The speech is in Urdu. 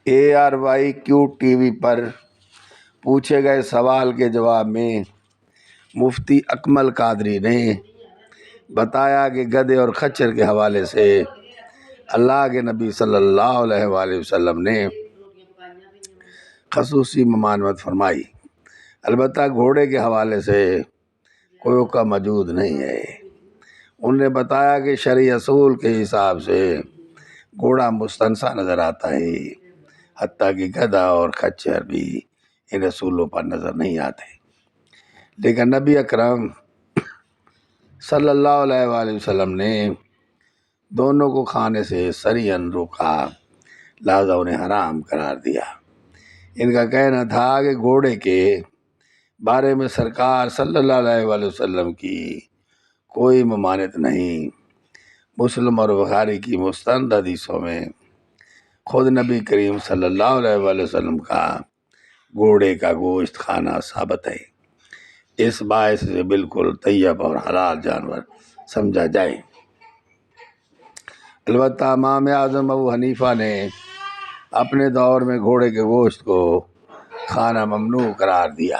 ARYQ ٹی وی پر پوچھے گئے سوال کے جواب میں مفتی اکمل قادری نے بتایا کہ گدھے اور خچر کے حوالے سے اللہ کے نبی صلی اللہ علیہ وآلہ وسلم نے خصوصی ممانعت فرمائی، البتہ گھوڑے کے حوالے سے کوئی حکم موجود نہیں ہے۔ انہوں نے بتایا کہ شرعی اصول کے حساب سے گھوڑا مستنصع نظر آتا ہے، حتیٰ کہ گدھا اور خچر بھی ان اصولوں پر نظر نہیں آتے، لیکن نبی اکرم صلی اللہ علیہ وآلہ وسلم نے دونوں کو کھانے سے صریحاً روکا، لہذا انہیں حرام قرار دیا۔ ان کا کہنا تھا کہ گھوڑے کے بارے میں سرکار صلی اللہ علیہ وآلہ وسلم کی کوئی ممانعت نہیں۔ مسلم اور بخاری کی مستند حدیثوں میں خود نبی کریم صلی اللہ علیہ وآلہ وسلم کا گھوڑے کا گوشت کھانا ثابت ہے، اس باعث سے بالکل طیب اور حلال جانور سمجھا جائے۔ البتہ امام اعظم ابو حنیفہ نے اپنے دور میں گھوڑے کے گوشت کو کھانا ممنوع قرار دیا۔